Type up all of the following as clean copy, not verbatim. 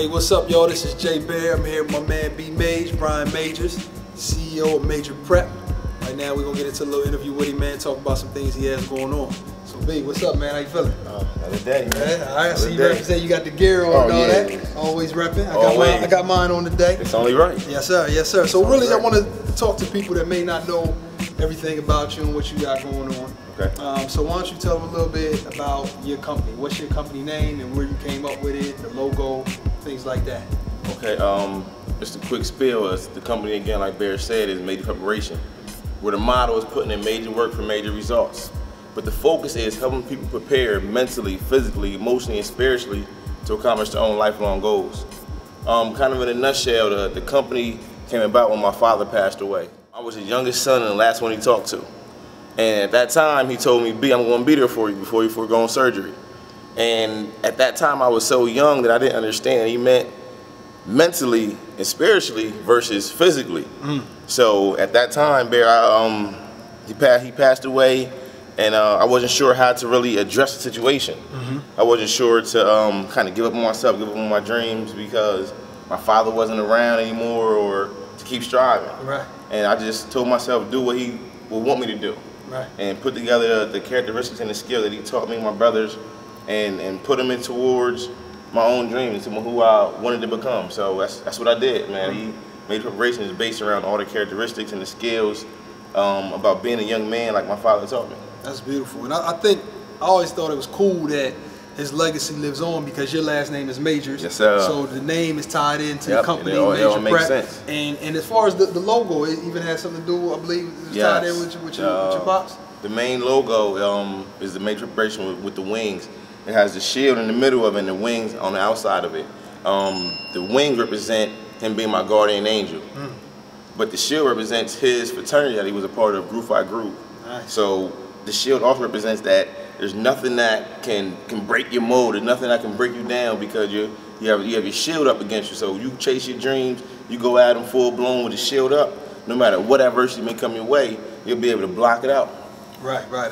Hey, what's up, y'all? This is BAIR. I'm here with my man Bryan Majors, CEO of Major Prep. Right now, we're gonna get into a little interview with him, man. Talk about some things he has going on. So, B, what's up, man? How you feeling? Another day, man. I see you represent. You got the gear on and all that. Always repping. I got mine on today. It's only right. Yes, sir. Yes, sir. So, really, I want to talk to people that may not know everything about you and what you got going on. Okay. So why don't you tell them a little bit about your company? What's your company name and where you came up with it, the logo, things like that. Okay. Just a quick spiel. The company, again, like BAIR said, is Major Preparation, where the motto is putting in major work for major results. But the focus is helping people prepare mentally, physically, emotionally, and spiritually to accomplish their own lifelong goals. Kind of in a nutshell, the company came about when my father passed away. I was the youngest son and the last one he talked to. And at that time, he told me, B, I'm going to be there for you before you forego surgery. And at that time, I was so young that I didn't understand. He meant mentally and spiritually versus physically. So at that time, BAIR, he passed away, and I wasn't sure how to really address the situation. I wasn't sure to kind of give up on myself, give up on my dreams, because my father wasn't around anymore, or to keep striving. Right. And I just told myself, do what he would want me to do. Right. And put together the characteristics and the skill that he taught me and my brothers, and put them in towards my own dreams and who I wanted to become. So that's what I did, man. Major Preparation is based around all the characteristics and the skills about being a young man like my father taught me. That's beautiful. And I think I always thought it was cool that his legacy lives on because your last name is Majors. Yes, sir. So the name is tied into the company, Major it all makes Prep. Sense. And as far as the logo, it even has something to do, I believe, it's tied in with your pops? The main logo is the Major Preparation with the wings. It has the shield in the middle of it and the wings on the outside of it. The wings represent him being my guardian angel. But the shield represents his fraternity that he was a part of, Group by Group. Nice. So the shield also represents that there's nothing that can break your mold. There's nothing that can break you down because you have your shield up against you. So you chase your dreams, you go at them full blown with the shield up. No matter what adversity may come your way, you'll be able to block it out. Right, right.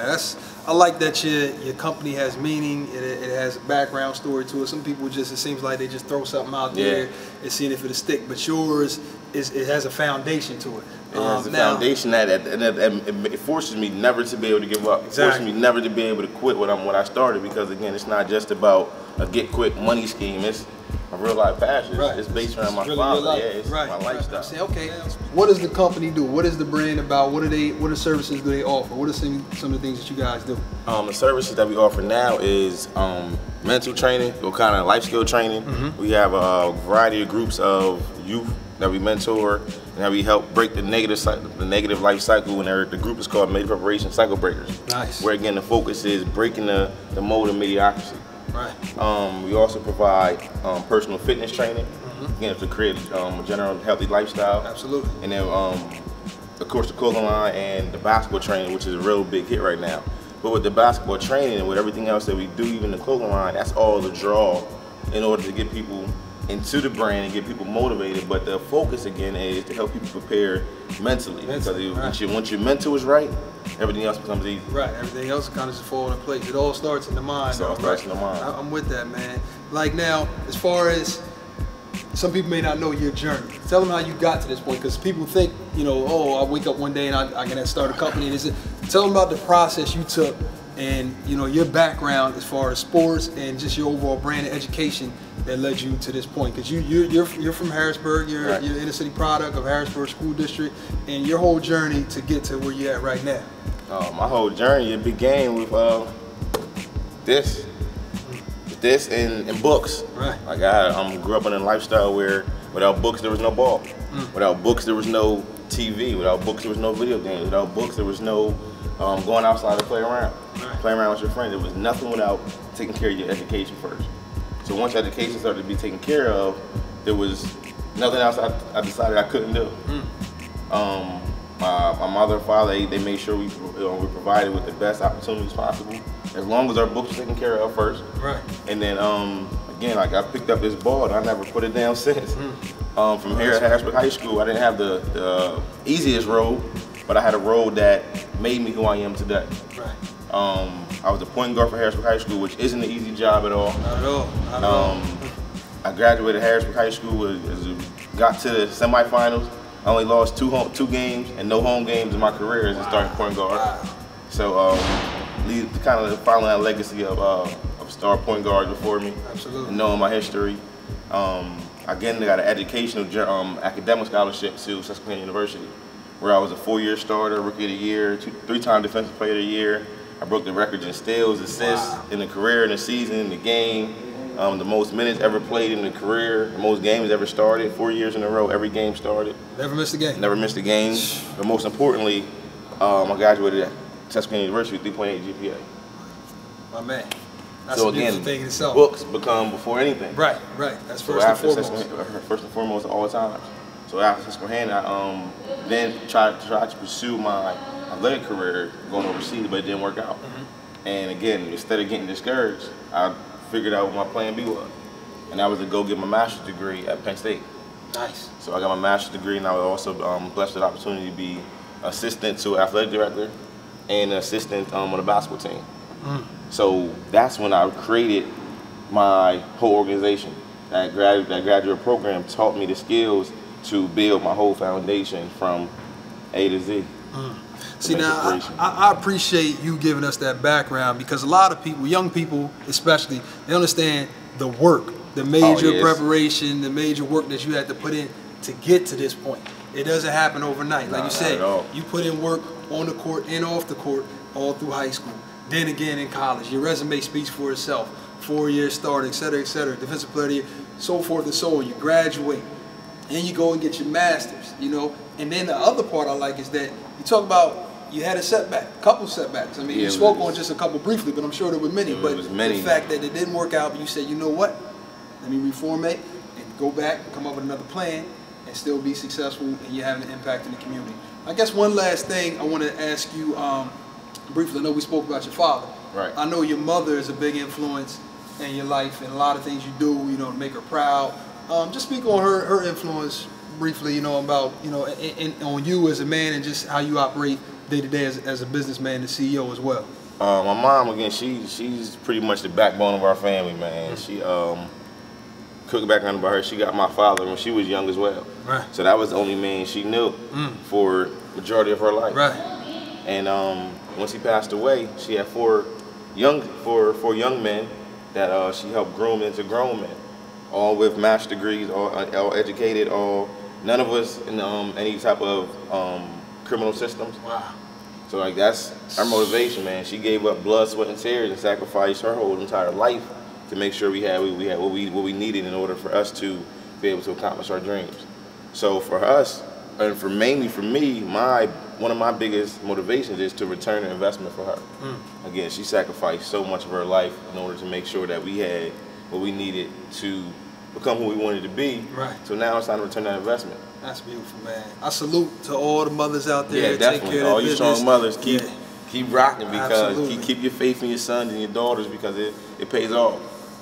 I like that your company has meaning. It has a background story to it. Some people it seems like they just throw something out there and seeing if it'll stick. But yours it has a foundation to it. It has a foundation that it forces me never to be able to give up. It forces me never to be able to quit what I started, because again, it's not just about a get quick money scheme. It's a real life passion. Right. It's based around my father. Yeah, it's my lifestyle. Say, okay, what does the company do? What is the brand about? What services do they offer? What are some of the things that you guys do? The services that we offer now is mental training, or kind of life skill training. We have a variety of groups of youth that we mentor and that we help break the negative life cycle, and the group is called Major Preparation Cycle Breakers. Nice. Where again the focus is breaking the mold of mediocrity. Right. We also provide personal fitness training, again, to create a general healthy lifestyle. Absolutely. And then of course the clothing line and the basketball training, which is a real big hit right now. But with the basketball training and with everything else that we do, even the clothing line, that's all the draw in order to get people into the brand and get people motivated. But the focus again is to help people prepare mentally. Because once your mental is right, everything else becomes easy. Right, everything else kind of just falls in place. It all starts in the mind. It all starts in the mind. I'm with that, man. Like now, as far as some people may not know your journey, tell them how you got to this point, because people think, oh, I wake up one day and I'm gonna start a company. Tell them about the process you took and your background as far as sports and just your overall brand and education that led you to this point. Because you're from Harrisburg, you're an inner city product of Harrisburg School District, and your whole journey to get to where you're at right now. My whole journey, it began with this and books. Right. Like I grew up in a lifestyle where without books there was no ball. Without books there was no TV. Without books there was no video games. Without books there was no going outside to play around. Playing around with your friends. There was nothing without taking care of your education first. So once education started to be taken care of, there was nothing else I decided I couldn't do. My mother and father, they made sure we provided with the best opportunities possible, as long as our books were taken care of first. Right. And then again, like I picked up this ball and I never put it down since. From here at Harrisburg High School, I didn't have the easiest road, but I had a road that made me who I am today. Right. I was the point guard for Harrisburg High School, which isn't an easy job at all. Not at all. Not at all. I graduated Harrisburg High School, got to the semifinals. I only lost two games and no home games in my career as a starting point guard. So kind of following that legacy of star point guards before me. Absolutely. And knowing my history. Again, I got an educational academic scholarship to Susquehanna University, where I was a 4-year starter, rookie of the year, 3-time defensive player of the year. I broke the records in steals, assists, in the career, in the season, in the game. The most minutes ever played in the career, the most games ever started, 4 years in a row, every game started. Never missed a game. Never missed a game. But most importantly, I graduated at Susquehanna University with 3.8 GPA. My man. That's so a beautiful again, thing in itself. Books become before anything. Right. That's first and foremost. First and foremost all the time. So after Susquehanna, I then tried to pursue my athletic career going overseas, but it didn't work out. And again, instead of getting discouraged, I figured out what my plan B was. And that was to go get my master's degree at Penn State. Nice. So I got my master's degree, and I was also blessed with the opportunity to be assistant to athletic director and assistant on the basketball team. So that's when I created my whole organization. That graduate program taught me the skills to build my whole foundation from A to Z. See, now, I appreciate you giving us that background, because a lot of people, young people especially, they understand the work, the major preparation, the major work that you had to put in to get to this point. It doesn't happen overnight. Like you said, you put in work on the court and off the court all through high school. Then again in college, your resume speaks for itself. 4-year starter, et cetera, defensive player of the year, so forth and so on. You graduate, and you go and get your master's, you know. And then the other part I like is that you talk about you had a couple setbacks. I mean, you spoke on just a couple briefly, but I'm sure there were many. But the fact that it didn't work out, but you said, you know what, let me reformate and go back and come up with another plan and still be successful, and you're having an impact in the community. I guess one last thing I want to ask you briefly. I know we spoke about your father. Right. I know your mother is a big influence in your life and a lot of things you do, you know, to make her proud. Just speak on her influence briefly, you know, about, you know, on you as a man and just how you operate day to day as a businessman and CEO as well. My mom, again, she's pretty much the backbone of our family, man. She quick background about her, she got my father when she was young as well. Right. So that was the only man she knew for majority of her life. Right. And once he passed away, she had four young men that she helped groom into grown men, all with master's degrees, all educated, none of us in any type of criminal systems. Wow. So like that's our motivation, man. She gave up blood, sweat, and tears and sacrificed her whole entire life to make sure we had what we needed in order for us to be able to accomplish our dreams. So for us, and mainly for me, one of my biggest motivations is to return an investment for her. Again, she sacrificed so much of her life in order to make sure that we had what we needed to become who we wanted to be. Right. So now it's time to return that investment. That's beautiful, man. I salute to all the mothers out there. Yeah, definitely. Take care All of you business. strong mothers, keep rocking, because Absolutely. keep your faith in your sons and your daughters, because it pays off.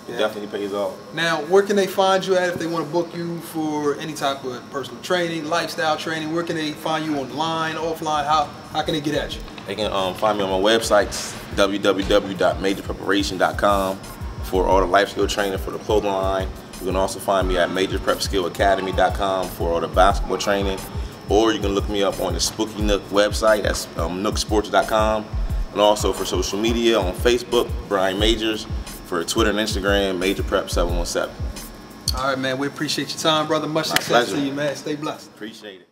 It definitely pays off. Now, where can they find you at if they want to book you for any type of personal training, lifestyle training? Where can they find you online, offline? How can they get at you? They can find me on my website, www.majorpreparation.com, for all the life skill training for the clothing line. You can also find me at majorprepskillacademy.com for all the basketball training. Or you can look me up on the Spooky Nook website, that's nooksports.com. And also for social media on Facebook, Bryan Majors. For Twitter and Instagram, MajorPrep717. All right, man. We appreciate your time, brother. Much success to you, man. Stay blessed. Appreciate it.